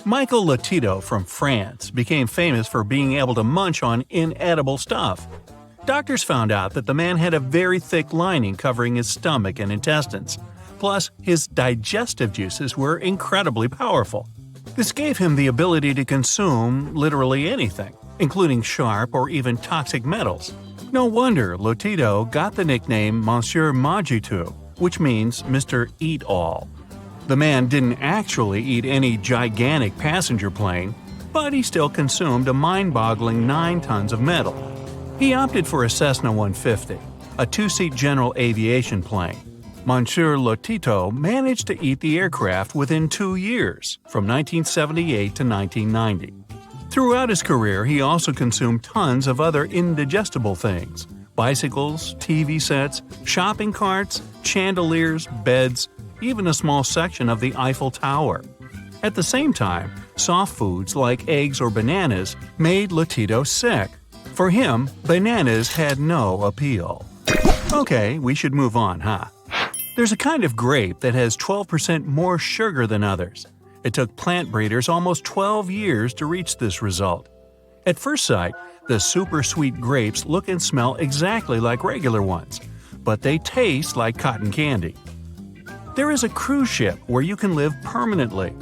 Michael Lotito from France became famous for being able to munch on inedible stuff. Doctors found out that the man had a very thick lining covering his stomach and intestines. Plus, his digestive juices were incredibly powerful. This gave him the ability to consume literally anything, including sharp or even toxic metals. No wonder Lotito got the nickname Monsieur Mange-Tout, which means Mr. Eat-All. The man didn't actually eat any gigantic passenger plane, but he still consumed a mind-boggling 9 tons of metal. He opted for a Cessna 150, a two-seat general aviation plane. Monsieur Lotito managed to eat the aircraft within 2 years, from 1978 to 1990. Throughout his career, he also consumed tons of other indigestible things: bicycles, TV sets, shopping carts, chandeliers, beds, even a small section of the Eiffel Tower. At the same time, soft foods like eggs or bananas made Lotito sick. For him, bananas had no appeal. Okay, we should move on, huh? There's a kind of grape that has 12% more sugar than others. It took plant breeders almost 12 years to reach this result. At first sight, the super sweet grapes look and smell exactly like regular ones, but they taste like cotton candy. There is a cruise ship where you can live permanently.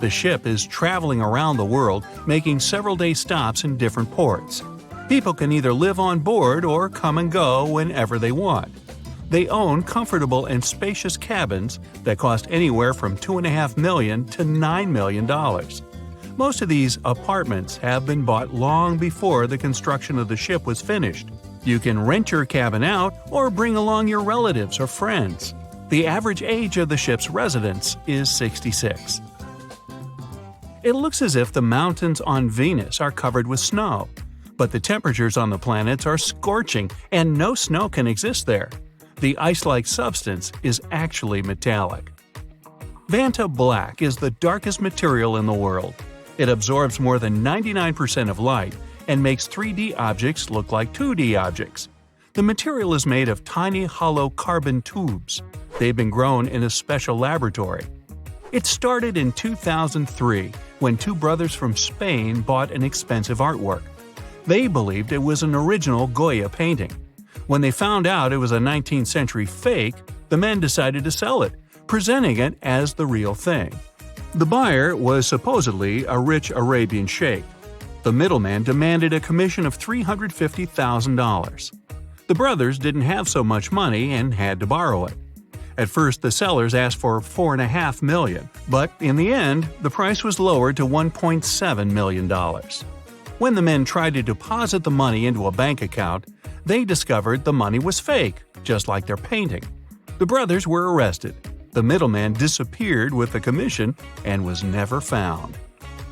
The ship is traveling around the world, making several-day stops in different ports. People can either live on board or come and go whenever they want. They own comfortable and spacious cabins that cost anywhere from $2.5 million to $9 million. Most of these apartments have been bought long before the construction of the ship was finished. You can rent your cabin out or bring along your relatives or friends. The average age of the ship's residents is 66. It looks as if the mountains on Venus are covered with snow, but the temperatures on the planets are scorching and no snow can exist there. The ice-like substance is actually metallic. Vanta Black is the darkest material in the world. It absorbs more than 99% of light and makes 3D objects look like 2D objects. The material is made of tiny hollow carbon tubes. They've been grown in a special laboratory. It started in 2003 when 2 brothers from Spain bought an expensive artwork. They believed it was an original Goya painting. When they found out it was a 19th century fake, the men decided to sell it, presenting it as the real thing. The buyer was supposedly a rich Arabian sheikh. The middleman demanded a commission of $350,000. The brothers didn't have so much money and had to borrow it. At first, the sellers asked for $4.5 million, but in the end, the price was lowered to $1.7 million. When the men tried to deposit the money into a bank account, they discovered the money was fake, just like their painting. The brothers were arrested. The middleman disappeared with the commission and was never found.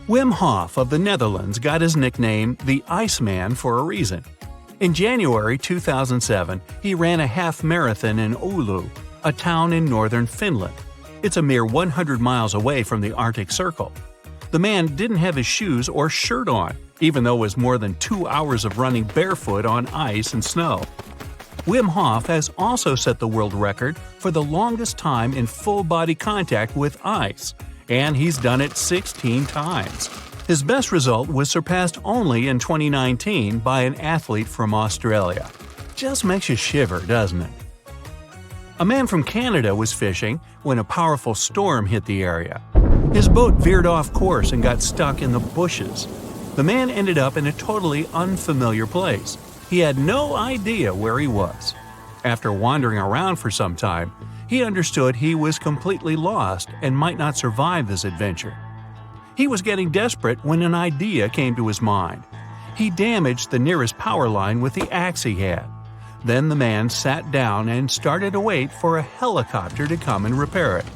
Wim Hof of the Netherlands got his nickname the Iceman for a reason. In January 2007, he ran a half marathon in Oulu, a town in northern Finland. It's a mere 100 miles away from the Arctic Circle. The man didn't have his shoes or shirt on, even though it was more than 2 hours of running barefoot on ice and snow. Wim Hof has also set the world record for the longest time in full-body contact with ice, and he's done it 16 times. His best result was surpassed only in 2019 by an athlete from Australia. Just makes you shiver, doesn't it? A man from Canada was fishing when a powerful storm hit the area. His boat veered off course and got stuck in the bushes. The man ended up in a totally unfamiliar place. He had no idea where he was. After wandering around for some time, he understood he was completely lost and might not survive this adventure. He was getting desperate when an idea came to his mind. He damaged the nearest power line with the axe he had. Then the man sat down and started to wait for a helicopter to come and repair it.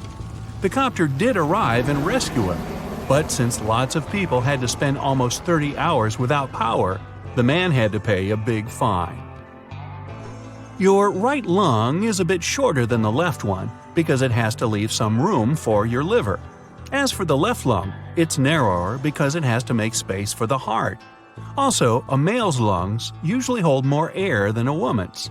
The copter did arrive and rescue him, but since lots of people had to spend almost 30 hours without power, the man had to pay a big fine. Your right lung is a bit shorter than the left one because it has to leave some room for your liver. As for the left lung, it's narrower because it has to make space for the heart. Also, a male's lungs usually hold more air than a woman's.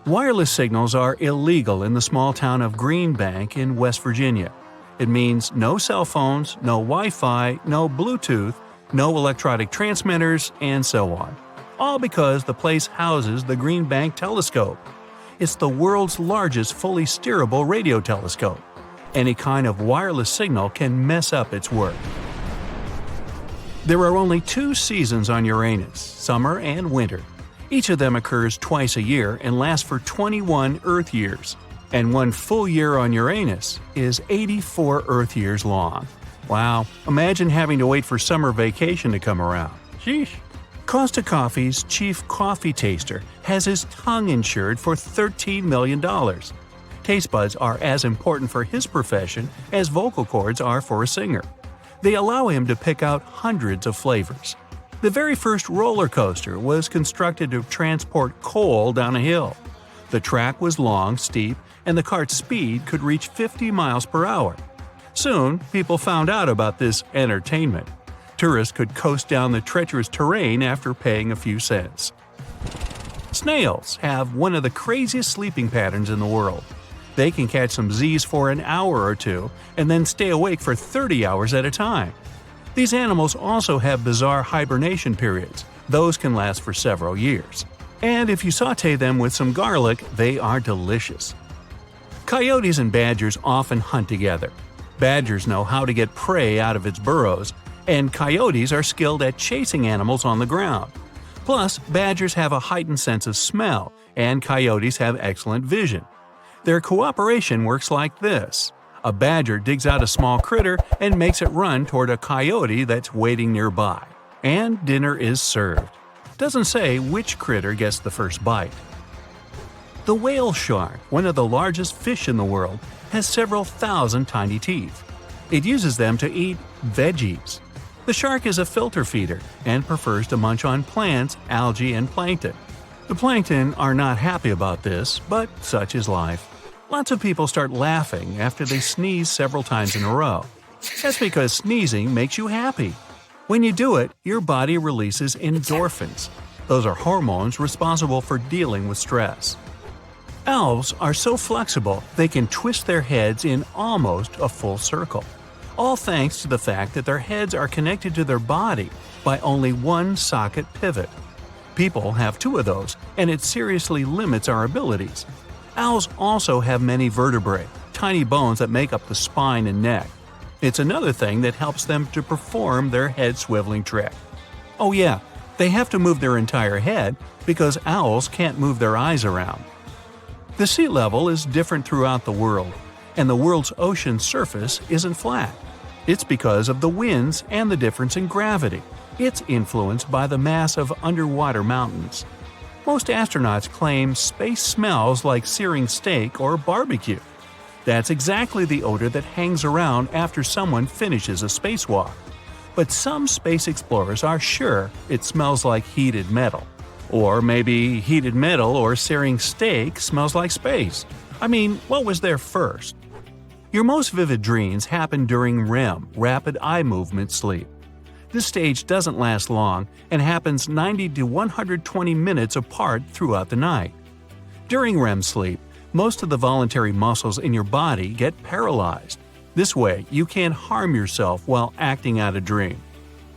Wireless signals are illegal in the small town of Green Bank in West Virginia. It means no cell phones, no Wi-Fi, no Bluetooth, no electronic transmitters, and so on. All because the place houses the Green Bank Telescope. It's the world's largest fully steerable radio telescope. Any kind of wireless signal can mess up its work. There are only 2 seasons on Uranus, summer and winter. Each of them occurs twice a year and lasts for 21 Earth years. And 1 full year on Uranus is 84 Earth years long. Wow, imagine having to wait for summer vacation to come around. Sheesh. Costa Coffee's chief coffee taster has his tongue insured for $13 million. Taste buds are as important for his profession as vocal cords are for a singer. They allow him to pick out hundreds of flavors. The very first roller coaster was constructed to transport coal down a hill. The track was long, steep, and the cart's speed could reach 50 miles per hour. Soon, people found out about this entertainment. Tourists could coast down the treacherous terrain after paying a few cents. Snails have one of the craziest sleeping patterns in the world. They can catch some Z's for an hour or two and then stay awake for 30 hours at a time. These animals also have bizarre hibernation periods. Those can last for several years. And if you saute them with some garlic, they are delicious. Coyotes and badgers often hunt together. Badgers know how to get prey out of its burrows, and coyotes are skilled at chasing animals on the ground. Plus, badgers have a heightened sense of smell, and coyotes have excellent vision. Their cooperation works like this. A badger digs out a small critter and makes it run toward a coyote that's waiting nearby. And dinner is served. Doesn't say which critter gets the first bite. The whale shark, one of the largest fish in the world, has several thousand tiny teeth. It uses them to eat veggies. The shark is a filter feeder and prefers to munch on plants, algae, and plankton. The plankton are not happy about this, but such is life. Lots of people start laughing after they sneeze several times in a row. That's because sneezing makes you happy. When you do it, your body releases endorphins. Those are hormones responsible for dealing with stress. Owls are so flexible they can twist their heads in almost a full circle. All thanks to the fact that their heads are connected to their body by only one socket pivot. People have 2 of those, and it seriously limits our abilities. Owls also have many vertebrae, tiny bones that make up the spine and neck. It's another thing that helps them to perform their head swiveling trick. Oh yeah, they have to move their entire head because owls can't move their eyes around. The sea level is different throughout the world, and the world's ocean surface isn't flat. It's because of the winds and the difference in gravity. It's influenced by the mass of underwater mountains. Most astronauts claim space smells like searing steak or barbecue. That's exactly the odor that hangs around after someone finishes a spacewalk. But some space explorers are sure it smells like heated metal. Or maybe heated metal or searing steak smells like space. I mean, what was there first? Your most vivid dreams happen during REM, rapid eye movement sleep. This stage doesn't last long and happens 90 to 120 minutes apart throughout the night. During REM sleep, most of the voluntary muscles in your body get paralyzed. This way, you can't harm yourself while acting out a dream.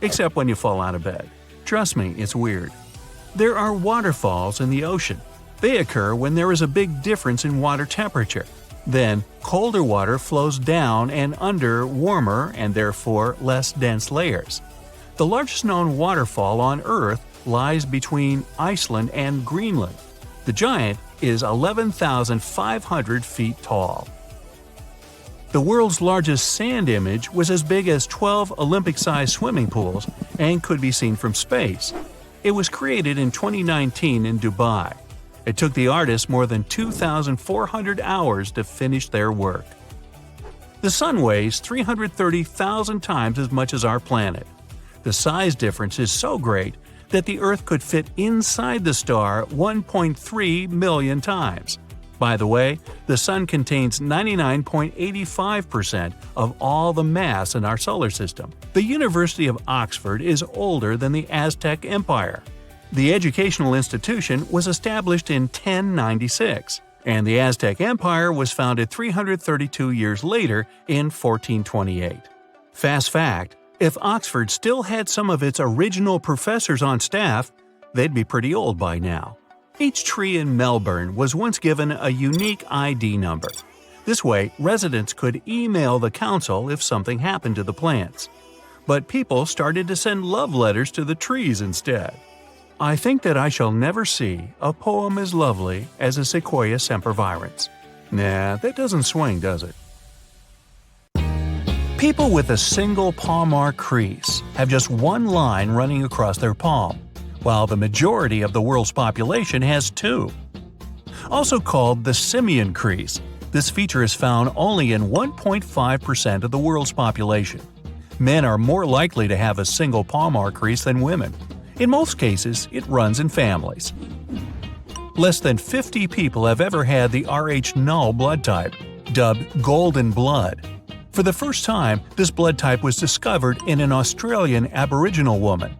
Except when you fall out of bed. Trust me, it's weird. There are waterfalls in the ocean. They occur when there is a big difference in water temperature. Then, colder water flows down and under warmer and therefore less dense layers. The largest known waterfall on Earth lies between Iceland and Greenland. The giant is 11,500 feet tall. The world's largest sand image was as big as 12 Olympic-sized swimming pools and could be seen from space. It was created in 2019 in Dubai. It took the artists more than 2,400 hours to finish their work. The Sun weighs 330,000 times as much as our planet. The size difference is so great that the Earth could fit inside the star 1.3 million times. By the way, the Sun contains 99.85% of all the mass in our solar system. The University of Oxford is older than the Aztec Empire. The educational institution was established in 1096. and the Aztec Empire was founded 332 years later in 1428. Fast fact, if Oxford still had some of its original professors on staff, they'd be pretty old by now. Each tree in Melbourne was once given a unique ID number. This way, residents could email the council if something happened to the plants. But people started to send love letters to the trees instead. I think that I shall never see a poem as lovely as a Sequoia sempervirens. Nah, that doesn't swing, does it? People with a single palmar crease have just one line running across their palm, while the majority of the world's population has two. Also called the simian crease, this feature is found only in 1.5% of the world's population. Men are more likely to have a single palmar crease than women. In most cases, it runs in families. Less than 50 people have ever had the Rh null blood type, dubbed golden blood. For the first time, this blood type was discovered in an Australian Aboriginal woman.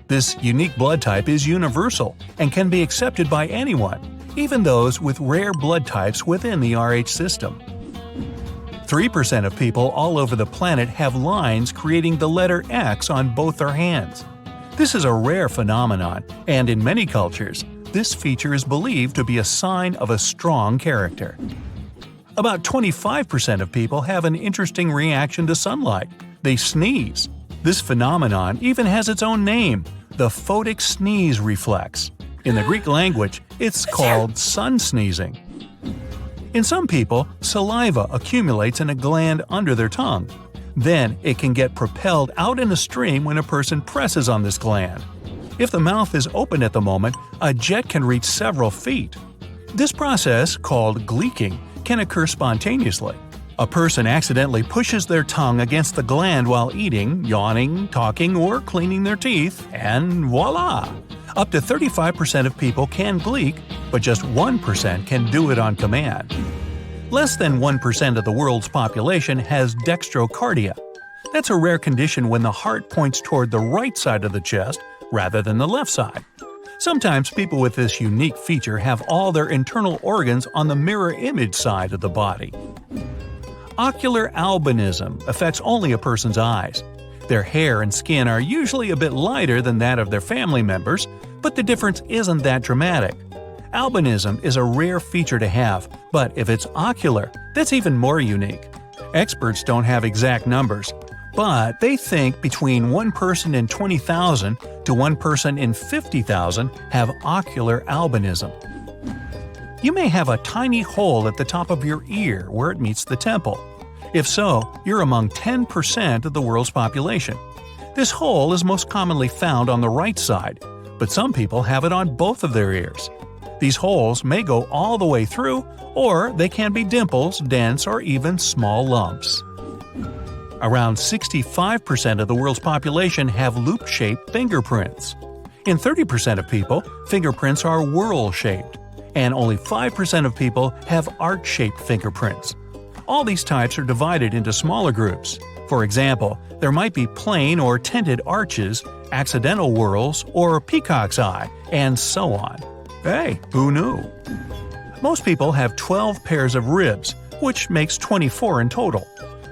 This unique blood type is universal and can be accepted by anyone, even those with rare blood types within the Rh system. 3% of people all over the planet have lines creating the letter X on both their hands. This is a rare phenomenon, and in many cultures, this feature is believed to be a sign of a strong character. About 25% of people have an interesting reaction to sunlight. They sneeze. This phenomenon even has its own name, the photic sneeze reflex. In the Greek language, it's called sun sneezing. In some people, saliva accumulates in a gland under their tongue. Then it can get propelled out in a stream when a person presses on this gland. If the mouth is open at the moment, a jet can reach several feet. This process, called gleeking, can occur spontaneously. A person accidentally pushes their tongue against the gland while eating, yawning, talking, or cleaning their teeth, and voila! Up to 35% of people can gleek, but just 1% can do it on command. Less than 1% of the world's population has dextrocardia. That's a rare condition when the heart points toward the right side of the chest rather than the left side. Sometimes people with this unique feature have all their internal organs on the mirror image side of the body. Ocular albinism affects only a person's eyes. Their hair and skin are usually a bit lighter than that of their family members, but the difference isn't that dramatic. Albinism is a rare feature to have, but if it's ocular, that's even more unique. Experts don't have exact numbers, but they think between 1 person in 20,000 to 1 person in 50,000 have ocular albinism. You may have a tiny hole at the top of your ear where it meets the temple. If so, you're among 10% of the world's population. This hole is most commonly found on the right side, but some people have it on both of their ears. These holes may go all the way through, or they can be dimples, dents, or even small lumps. Around 65% of the world's population have loop-shaped fingerprints. In 30% of people, fingerprints are whorl-shaped, and only 5% of people have arch-shaped fingerprints. All these types are divided into smaller groups. For example, there might be plain or tinted arches, accidental whorls, or peacock's eye, and so on. Hey, who knew? Most people have 12 pairs of ribs, which makes 24 in total.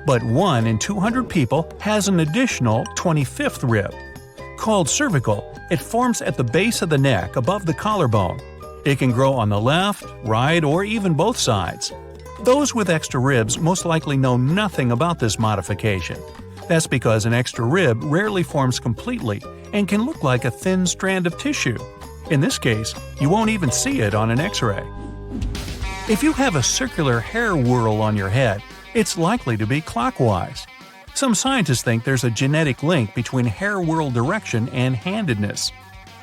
But 1 in 200 people has an additional 25th rib. Called cervical, it forms at the base of the neck above the collarbone. It can grow on the left, right, or even both sides. Those with extra ribs most likely know nothing about this modification. That's because an extra rib rarely forms completely and can look like a thin strand of tissue. In this case, you won't even see it on an X-ray. If you have a circular hair whorl on your head, it's likely to be clockwise. Some scientists think there's a genetic link between hair whorl direction and handedness.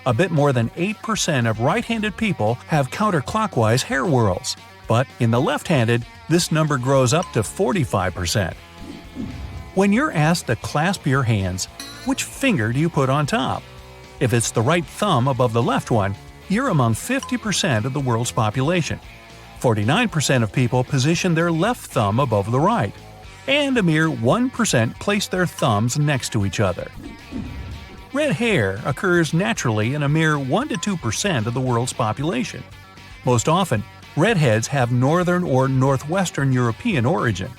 A bit more than 8% of right-handed people have counterclockwise hair whorls, but in the left-handed, this number grows up to 45%. When you're asked to clasp your hands, which finger do you put on top? If it's the right thumb above the left one, you're among 50% of the world's population. 49% of people position their left thumb above the right, and a mere 1% place their thumbs next to each other. Red hair occurs naturally in a mere 1 to 2% of the world's population. Most often, Redheads have northern or northwestern European origin.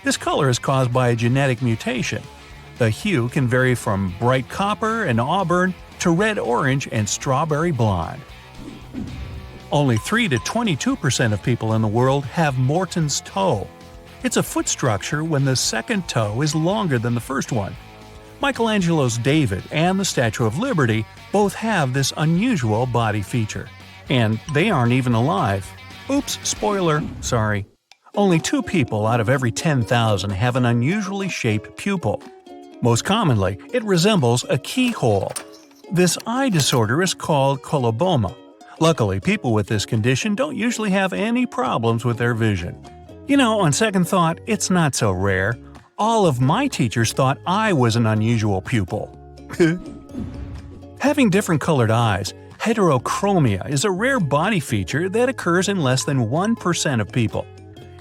This color is caused by a genetic mutation. The hue can vary from bright copper and auburn to red-orange and strawberry blonde. Only 3 to 22% of people in the world have Morton's toe. It's a foot structure when the second toe is longer than the first one. Michelangelo's David and the Statue of Liberty both have this unusual body feature. And they aren't even alive. Oops, spoiler, sorry. Only 2 people out of every 10,000 have an unusually shaped pupil. Most commonly, it resembles a keyhole. This eye disorder is called coloboma. Luckily, people with this condition don't usually have any problems with their vision. You know, on second thought, it's not so rare. All of my teachers thought I was an unusual pupil. Having different colored eyes, heterochromia is a rare body feature that occurs in less than 1% of people.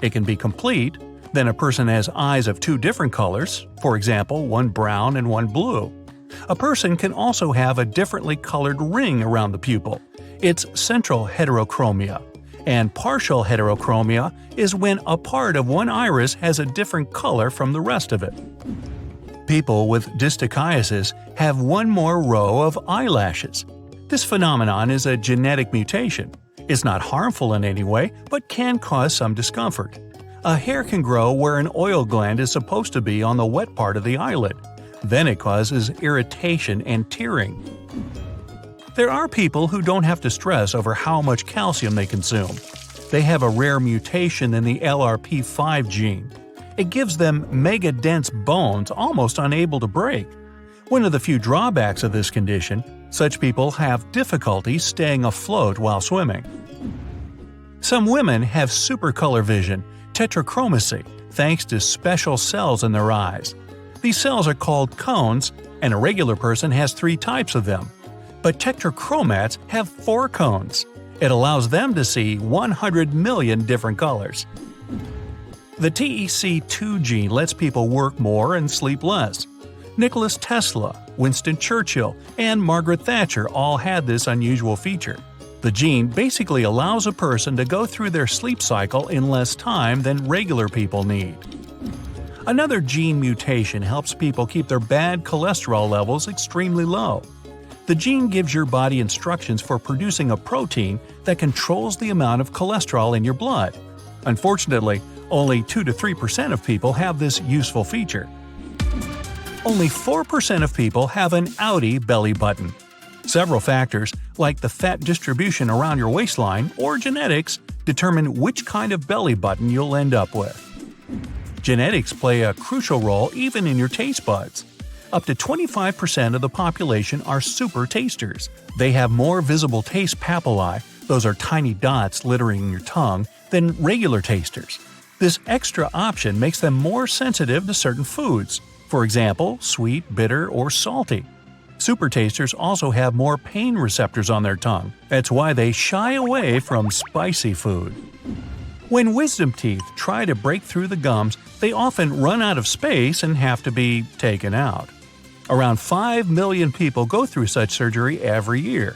It can be complete, then a person has eyes of 2 different colors, for example, one brown and one blue. A person can also have a differently colored ring around the pupil. It's central heterochromia. And partial heterochromia is when a part of one iris has a different color from the rest of it. People with dystichiasis have one more row of eyelashes. This phenomenon is a genetic mutation. It's not harmful in any way, but can cause some discomfort. A hair can grow where an oil gland is supposed to be on the wet part of the eyelid. Then it causes irritation and tearing. There are people who don't have to stress over how much calcium they consume. They have a rare mutation in the LRP5 gene. It gives them mega-dense bones almost unable to break. One of the few drawbacks of this condition, such people have difficulty staying afloat while swimming. Some women have supercolor vision, tetrachromacy, thanks to special cells in their eyes. These cells are called cones, and a regular person has 3 types of them. But tetrachromats have 4 cones. It allows them to see 100 million different colors. The TEC2 gene lets people work more and sleep less. Nikola Tesla, Winston Churchill, and Margaret Thatcher all had this unusual feature. The gene basically allows a person to go through their sleep cycle in less time than regular people need. Another gene mutation helps people keep their bad cholesterol levels extremely low. The gene gives your body instructions for producing a protein that controls the amount of cholesterol in your blood. Unfortunately, only 2 to 3% of people have this useful feature. Only 4% of people have an outie belly button. Several factors, like the fat distribution around your waistline or genetics, determine which kind of belly button you'll end up with. Genetics play a crucial role even in your taste buds. Up to 25% of the population are super tasters. They have more visible taste papillae, those are tiny dots littering your tongue, than regular tasters. This extra option makes them more sensitive to certain foods, for example, sweet, bitter, or salty. Super tasters also have more pain receptors on their tongue. That's why they shy away from spicy food. When wisdom teeth try to break through the gums, they often run out of space and have to be taken out. Around 5 million people go through such surgery every year.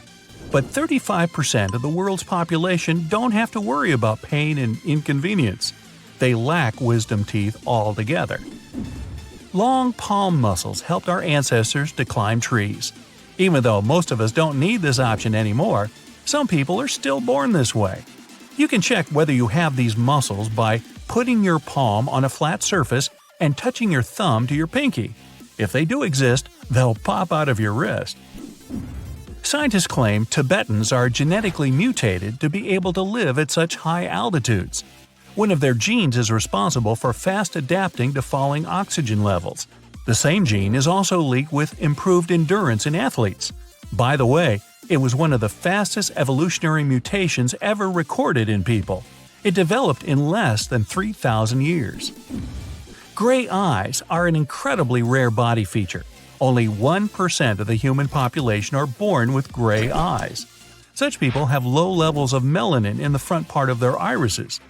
But 35% of the world's population don't have to worry about pain and inconvenience. They lack wisdom teeth altogether. Long palm muscles helped our ancestors to climb trees. Even though most of us don't need this option anymore, some people are still born this way. You can check whether you have these muscles by putting your palm on a flat surface and touching your thumb to your pinky. If they do exist, they'll pop out of your wrist. Scientists claim Tibetans are genetically mutated to be able to live at such high altitudes. One of their genes is responsible for fast adapting to falling oxygen levels. The same gene is also linked with improved endurance in athletes. By the way, it was one of the fastest evolutionary mutations ever recorded in people. It developed in less than 3,000 years. Gray eyes are an incredibly rare body feature. Only 1% of the human population are born with gray eyes. Such people have low levels of melanin in the front part of their irises.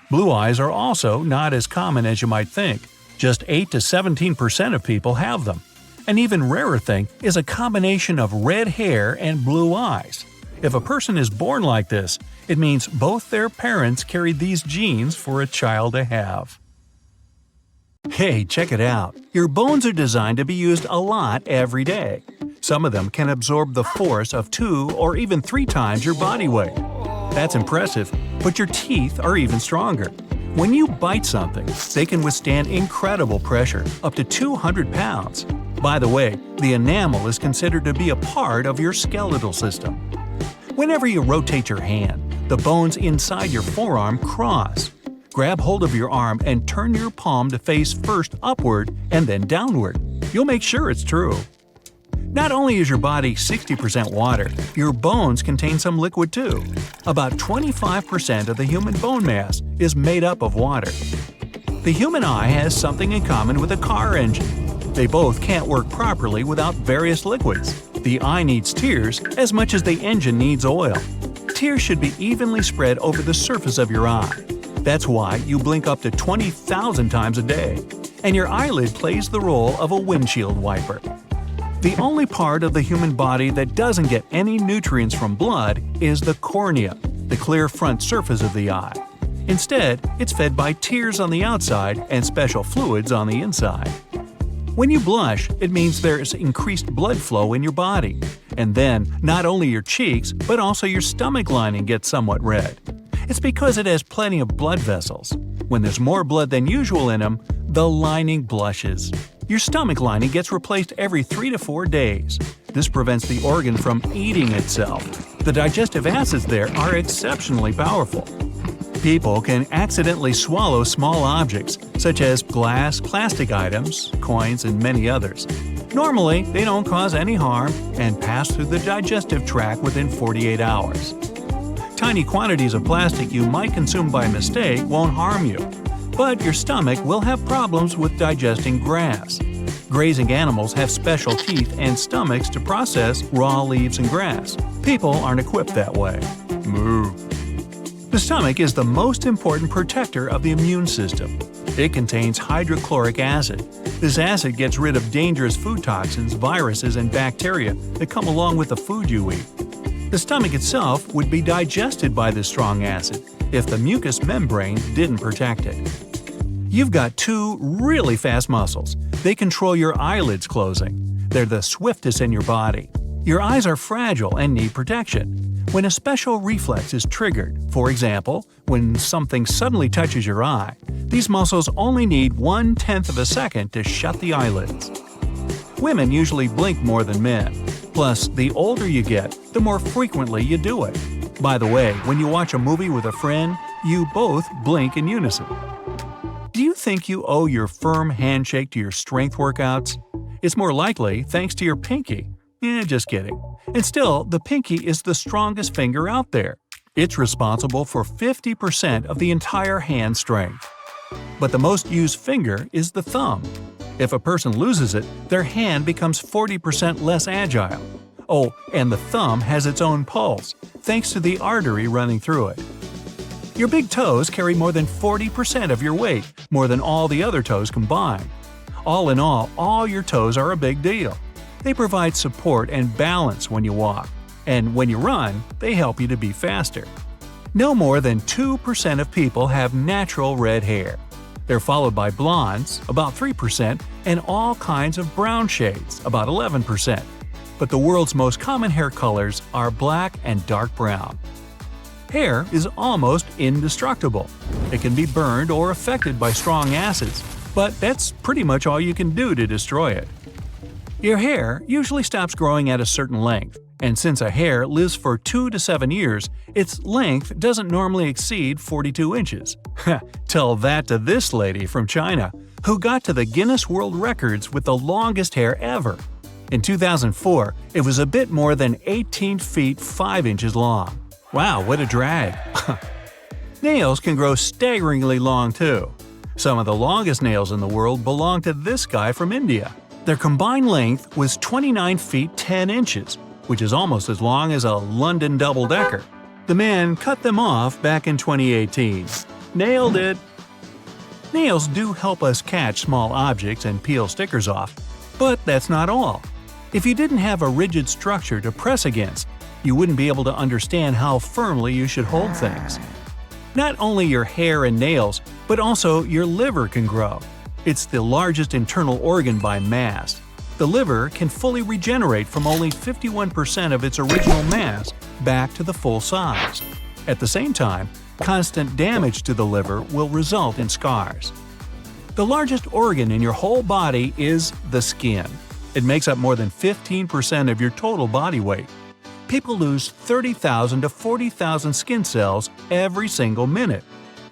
Blue eyes are also not as common as you might think. Just 8 to 17% of people have them. An even rarer thing is a combination of red hair and blue eyes. If a person is born like this, It means both their parents carried these genes for a child to have. Hey, check it out. Your bones are designed to be used a lot every day. Some of them can absorb the force of 2 or even 3 times your body weight. That's impressive, but your teeth are even stronger. When you bite something, they can withstand incredible pressure, up to 200 pounds. By the way, the enamel is considered to be a part of your skeletal system. Whenever you rotate your hand, the bones inside your forearm cross. Grab hold of your arm and turn your palm to face first upward and then downward. You'll make sure it's true. Not only is your body 60% water, your bones contain some liquid too. About 25% of the human bone mass is made up of water. The human eye has something in common with a car engine. They both can't work properly without various liquids. The eye needs tears as much as the engine needs oil. Tears should be evenly spread over the surface of your eye. That's why you blink up to 20,000 times a day, and your eyelid plays the role of a windshield wiper. The only part of the human body that doesn't get any nutrients from blood is the cornea, the clear front surface of the eye. Instead, it's fed by tears on the outside and special fluids on the inside. When you blush, it means there's increased blood flow in your body. And then, not only your cheeks, but also your stomach lining gets somewhat red. It's because it has plenty of blood vessels. When there's more blood than usual in them, the lining blushes. Your stomach lining gets replaced every 3 to 4 days. This prevents the organ from eating itself. The digestive acids there are exceptionally powerful. People can accidentally swallow small objects, such as glass, plastic items, coins, and many others. Normally, they don't cause any harm and pass through the digestive tract within 48 hours. Tiny quantities of plastic you might consume by mistake won't harm you, but your stomach will have problems with digesting grass. Grazing animals have special teeth and stomachs to process raw leaves and grass. People aren't equipped that way. Moo. The stomach is the most important protector of the immune system. It contains hydrochloric acid. This acid gets rid of dangerous food toxins, viruses, and bacteria that come along with the food you eat. The stomach itself would be digested by this strong acid if the mucous membrane didn't protect it. You've got 2 really fast muscles. They control your eyelids closing. They're the swiftest in your body. Your eyes are fragile and need protection. When a special reflex is triggered, for example, when something suddenly touches your eye, these muscles only need 1/10 of a second to shut the eyelids. Women usually blink more than men. Plus, the older you get, the more frequently you do it. By the way, when you watch a movie with a friend, you both blink in unison. Do you think you owe your firm handshake to your strength workouts? It's more likely thanks to your pinky. Just kidding. And still, the pinky is the strongest finger out there. It's responsible for 50% of the entire hand strength. But the most used finger is the thumb. If a person loses it, their hand becomes 40% less agile. Oh, and the thumb has its own pulse, thanks to the artery running through it. Your big toes carry more than 40% of your weight, more than all the other toes combined. All in all your toes are a big deal. They provide support and balance when you walk, and when you run, they help you to be faster. No more than 2% of people have natural red hair. They're followed by blondes, about 3%, and all kinds of brown shades, about 11%. But the world's most common hair colors are black and dark brown. Hair is almost indestructible. It can be burned or affected by strong acids, but that's pretty much all you can do to destroy it. Your hair usually stops growing at a certain length, and since a hair lives for 2 to 7 years, its length doesn't normally exceed 42 inches. Tell that to this lady from China, who got to the Guinness World Records with the longest hair ever. In 2004, it was a bit more than 18 feet 5 inches long. Wow, what a drag! Nails can grow staggeringly long too. Some of the longest nails in the world belong to this guy from India. Their combined length was 29 feet 10 inches, which is almost as long as a London double-decker. The man cut them off back in 2018. Nailed it! Nails do help us catch small objects and peel stickers off, but that's not all. If you didn't have a rigid structure to press against, You wouldn't be able to understand how firmly you should hold things. Not only your hair and nails, but also your liver can grow. It's the largest internal organ by mass. The liver can fully regenerate from only 51% of its original mass back to the full size. At the same time, constant damage to the liver will result in scars. The largest organ in your whole body is the skin. It makes up more than 15% of your total body weight. People lose 30,000 to 40,000 skin cells every single minute.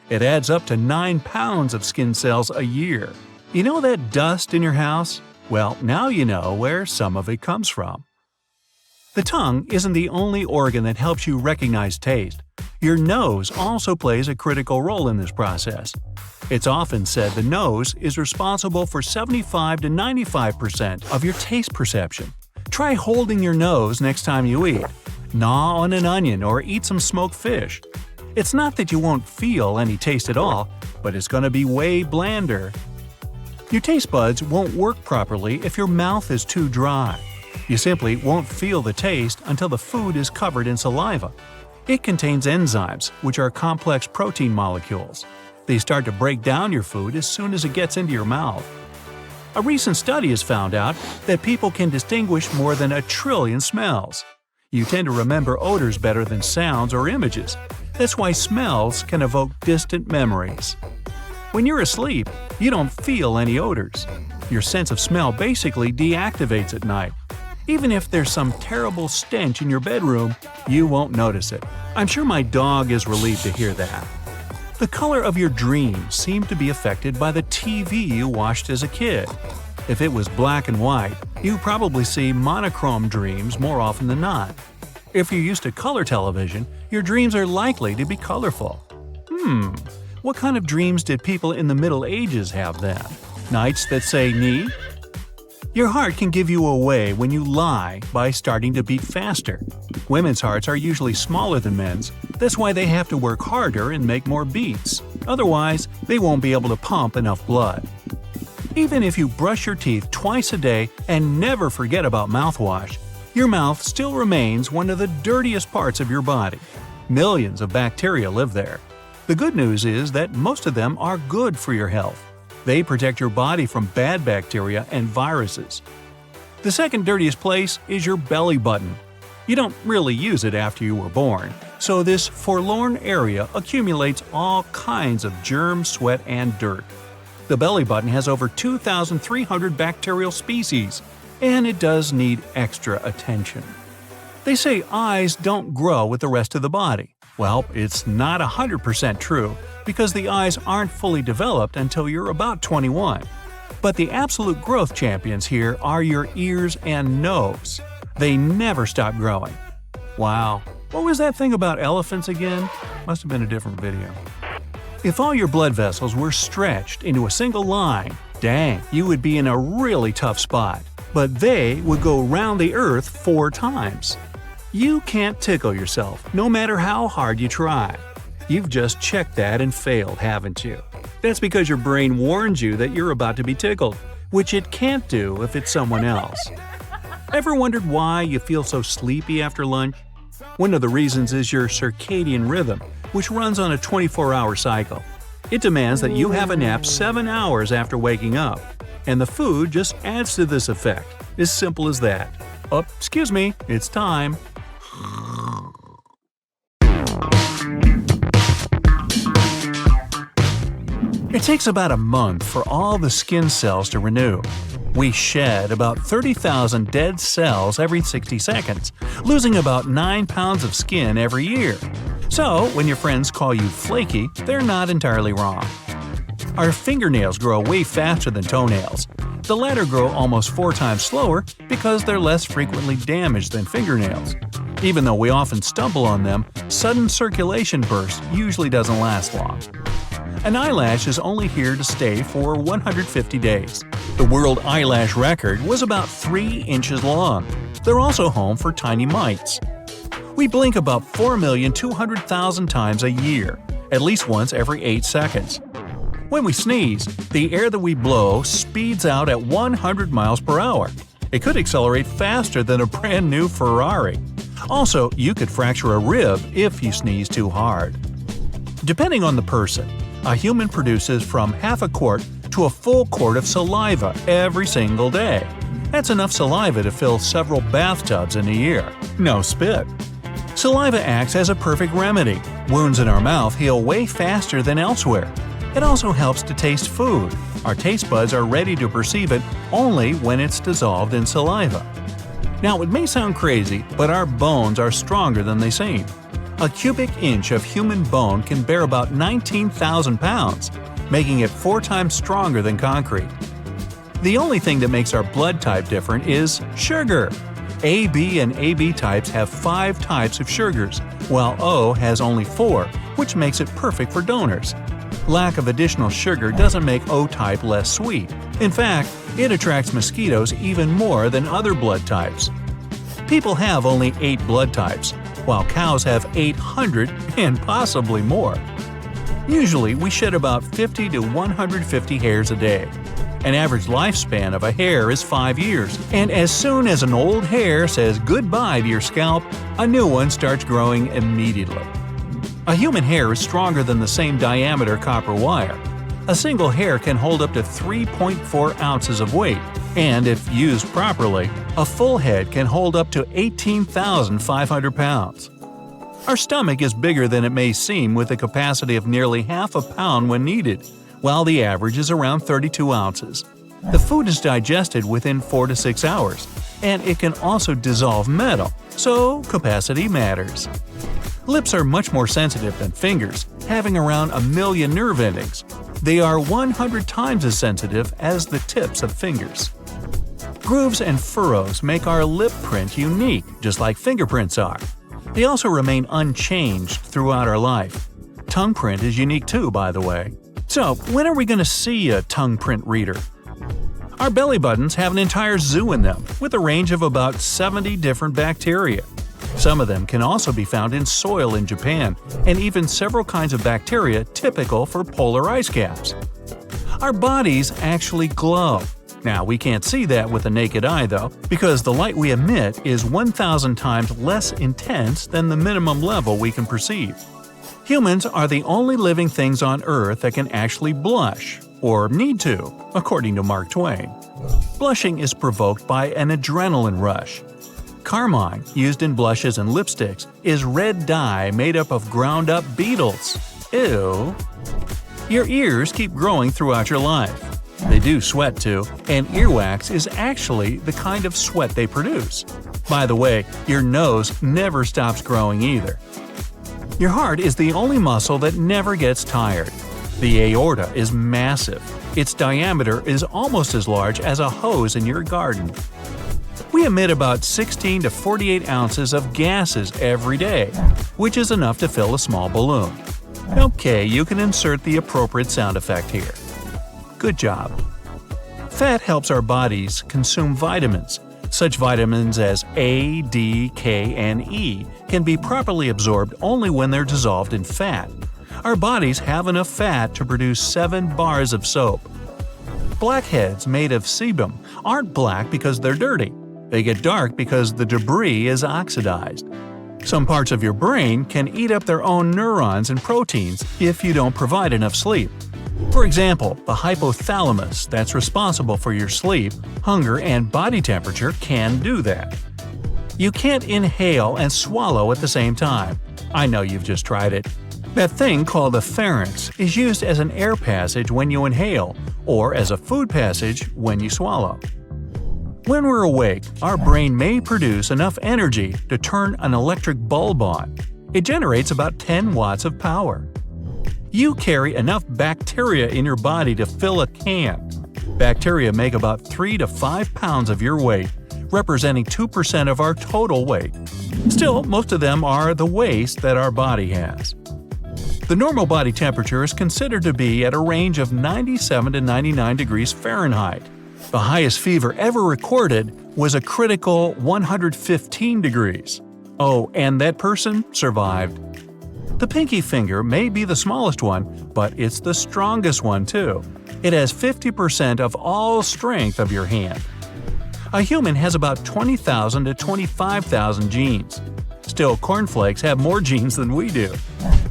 It adds up to 9 pounds of skin cells a year. You know that dust in your house? Well, now you know where some of it comes from. The tongue isn't the only organ that helps you recognize taste. Your nose also plays a critical role in this process. It's often said the nose is responsible for 75 to 95% of your taste perception. Try holding your nose next time you eat. Gnaw on an onion or eat some smoked fish. It's not that you won't feel any taste at all, but it's going to be way blander. Your taste buds won't work properly if your mouth is too dry. You simply won't feel the taste until the food is covered in saliva. It contains enzymes, which are complex protein molecules. They start to break down your food as soon as it gets into your mouth. A recent study has found out that people can distinguish more than 1 trillion smells. You tend to remember odors better than sounds or images. That's why smells can evoke distant memories. When you're asleep, you don't feel any odors. Your sense of smell basically deactivates at night. Even if there's some terrible stench in your bedroom, you won't notice it. I'm sure my dog is relieved to hear that. The color of your dreams seem to be affected by the TV you watched as a kid. If it was black and white, you probably see monochrome dreams more often than not. If you're used to color television, your dreams are likely to be colorful. What kind of dreams did people in the Middle Ages have then? Nights that say "ni"? Your heart can give you away when you lie by starting to beat faster. Women's hearts are usually smaller than men's, that's why they have to work harder and make more beats. Otherwise, they won't be able to pump enough blood. Even if you brush your teeth twice a day and never forget about mouthwash, your mouth still remains one of the dirtiest parts of your body. Millions of bacteria live there. The good news is that most of them are good for your health. They protect your body from bad bacteria and viruses. The second dirtiest place is your belly button. You don't really use it after you were born, so this forlorn area accumulates all kinds of germs, sweat, and dirt. The belly button has over 2,300 bacterial species, and it does need extra attention. They say eyes don't grow with the rest of the body. Well, it's not 100% true, because the eyes aren't fully developed until you're about 21. But the absolute growth champions here are your ears and nose. They never stop growing. Wow, what was that thing about elephants again? Must have been a different video. If all your blood vessels were stretched into a single line, dang, you would be in a really tough spot. But they would go round the earth 4 times. You can't tickle yourself, no matter how hard you try. You've just checked that and failed, haven't you? That's because your brain warns you that you're about to be tickled, which it can't do if it's someone else. Ever wondered why you feel so sleepy after lunch? One of the reasons is your circadian rhythm, which runs on a 24-hour cycle. It demands that you have a nap 7 hours after waking up, and the food just adds to this effect. As simple as that. Oh, excuse me, it's time. It takes about a month for all the skin cells to renew. We shed about 30,000 dead cells every 60 seconds, losing about 9 pounds of skin every year. So, when your friends call you flaky, they're not entirely wrong. Our fingernails grow way faster than toenails. The latter grow almost 4 times slower because they're less frequently damaged than fingernails. Even though we often stumble on them, sudden circulation burst usually doesn't last long. An eyelash is only here to stay for 150 days. The world eyelash record was about 3 inches long. They're also home for tiny mites. We blink about 4,200,000 times a year, at least once every 8 seconds. When we sneeze, the air that we blow speeds out at 100 miles per hour. It could accelerate faster than a brand new Ferrari. Also, you could fracture a rib if you sneeze too hard. Depending on the person, a human produces from half a quart to a full quart of saliva every single day. That's enough saliva to fill several bathtubs in a year. No spit. Saliva acts as a perfect remedy. Wounds in our mouth heal way faster than elsewhere. It also helps to taste food. Our taste buds are ready to perceive it only when it's dissolved in saliva. Now, it may sound crazy, but our bones are stronger than they seem. A cubic inch of human bone can bear about 19,000 pounds, making it 4 times stronger than concrete. The only thing that makes our blood type different is sugar. AB and AB types have 5 types of sugars, while O has only 4, which makes it perfect for donors. Lack of additional sugar doesn't make O type less sweet. In fact, it attracts mosquitoes even more than other blood types. People have only 8 blood types, while cows have 800 and possibly more. Usually, we shed about 50 to 150 hairs a day. An average lifespan of a hair is 5 years, and as soon as an old hair says goodbye to your scalp, a new one starts growing immediately. A human hair is stronger than the same diameter copper wire. A single hair can hold up to 3.4 ounces of weight, and if used properly, a full head can hold up to 18,500 pounds. Our stomach is bigger than it may seem, with a capacity of nearly half a pound when needed, while the average is around 32 ounces. The food is digested within 4 to 6 hours, and it can also dissolve metal, so capacity matters. Lips are much more sensitive than fingers, having around 1 million nerve endings. They are 100 times as sensitive as the tips of fingers. Grooves and furrows make our lip print unique, just like fingerprints are. They also remain unchanged throughout our life. Tongue print is unique too, by the way. So, when are we going to see a tongue print reader? Our belly buttons have an entire zoo in them, with a range of about 70 different bacteria. Some of them can also be found in soil in Japan, and even several kinds of bacteria typical for polar ice caps. Our bodies actually glow. Now, we can't see that with the naked eye though, because the light we emit is 1,000 times less intense than the minimum level we can perceive. Humans are the only living things on Earth that can actually blush, or need to, according to Mark Twain. Blushing is provoked by an adrenaline rush. Carmine, used in blushes and lipsticks, is red dye made up of ground-up beetles. Ew. Your ears keep growing throughout your life. They do sweat too, and earwax is actually the kind of sweat they produce. By the way, your nose never stops growing either. Your heart is the only muscle that never gets tired. The aorta is massive. Its diameter is almost as large as a hose in your garden. We emit about 16 to 48 ounces of gases every day, which is enough to fill a small balloon. Okay, you can insert the appropriate sound effect here. Good job. Fat helps our bodies consume vitamins. Such vitamins as A, D, K, and E can be properly absorbed only when they're dissolved in fat. Our bodies have enough fat to produce 7 bars of soap. Blackheads made of sebum aren't black because they're dirty. They get dark because the debris is oxidized. Some parts of your brain can eat up their own neurons and proteins if you don't provide enough sleep. For example, the hypothalamus that's responsible for your sleep, hunger, and body temperature can do that. You can't inhale and swallow at the same time. I know you've just tried it. That thing called the pharynx is used as an air passage when you inhale, or as a food passage when you swallow. When we're awake, our brain may produce enough energy to turn an electric bulb on. It generates about 10 watts of power. You carry enough bacteria in your body to fill a can. Bacteria make about 3 to 5 pounds of your weight, representing 2% of our total weight. Still, most of them are the waste that our body has. The normal body temperature is considered to be at a range of 97 to 99 degrees Fahrenheit. The highest fever ever recorded was a critical 115 degrees. Oh, and that person survived. The pinky finger may be the smallest one, but it's the strongest one too. It has 50% of all strength of your hand. A human has about 20,000 to 25,000 genes. Still, cornflakes have more genes than we do.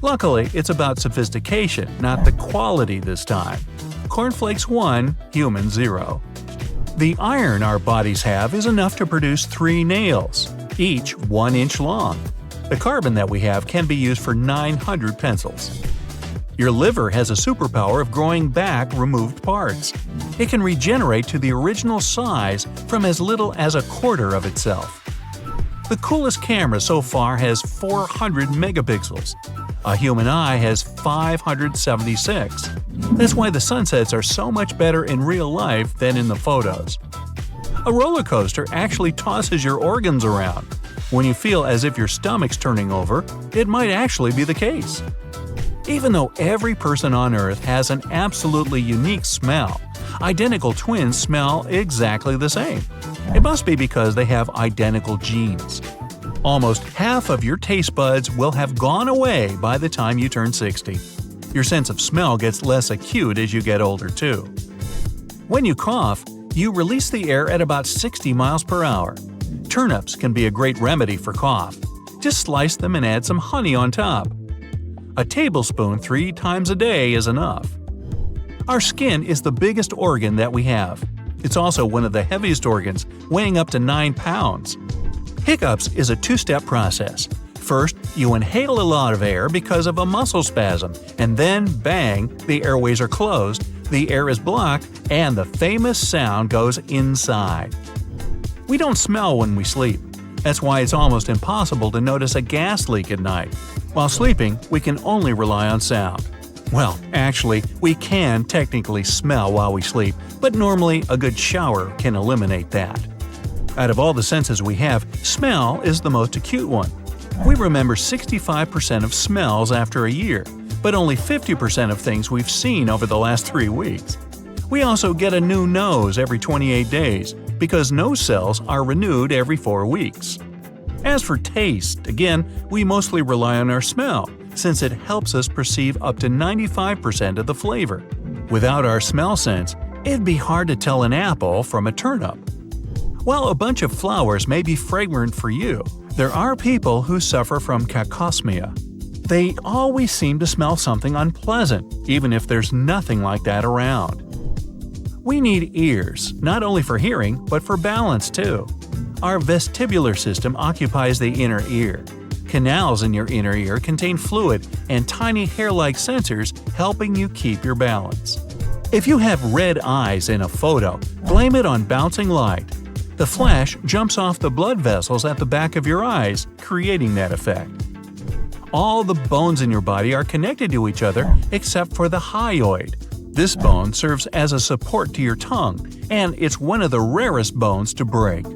Luckily, it's about sophistication, not the quality this time. Cornflakes 1, human 0. The iron our bodies have is enough to produce 3 nails, each 1 inch long. The carbon that we have can be used for 900 pencils. Your liver has a superpower of growing back removed parts. It can regenerate to the original size from as little as a quarter of itself. The coolest camera so far has 400 megapixels. A human eye has 576. That's why the sunsets are so much better in real life than in the photos. A roller coaster actually tosses your organs around. When you feel as if your stomach's turning over, it might actually be the case. Even though every person on Earth has an absolutely unique smell, identical twins smell exactly the same. It must be because they have identical genes. Almost half of your taste buds will have gone away by the time you turn 60. Your sense of smell gets less acute as you get older too. When you cough, you release the air at about 60 miles per hour. Turnips can be a great remedy for cough. Just slice them and add some honey on top. A tablespoon 3 times a day is enough. Our skin is the biggest organ that we have. It's also one of the heaviest organs, weighing up to 9 pounds. Hiccups is a 2-step process. First, you inhale a lot of air because of a muscle spasm, and then, bang, the airways are closed, the air is blocked, and the famous sound goes inside. We don't smell when we sleep. That's why it's almost impossible to notice a gas leak at night. While sleeping, we can only rely on sound. Well, actually, we can technically smell while we sleep, but normally a good shower can eliminate that. Out of all the senses we have, smell is the most acute one. We remember 65% of smells after a year, but only 50% of things we've seen over the last 3 weeks. We also get a new nose every 28 days, because nose cells are renewed every 4 weeks. As for taste, again, we mostly rely on our smell, since it helps us perceive up to 95% of the flavor. Without our smell sense, it'd be hard to tell an apple from a turnip. While a bunch of flowers may be fragrant for you, there are people who suffer from cacosmia. They always seem to smell something unpleasant, even if there's nothing like that around. We need ears, not only for hearing, but for balance too. Our vestibular system occupies the inner ear. Canals in your inner ear contain fluid and tiny hair-like sensors helping you keep your balance. If you have red eyes in a photo, blame it on bouncing light. The flash jumps off the blood vessels at the back of your eyes, creating that effect. All the bones in your body are connected to each other except for the hyoid. This bone serves as a support to your tongue, and it's one of the rarest bones to break.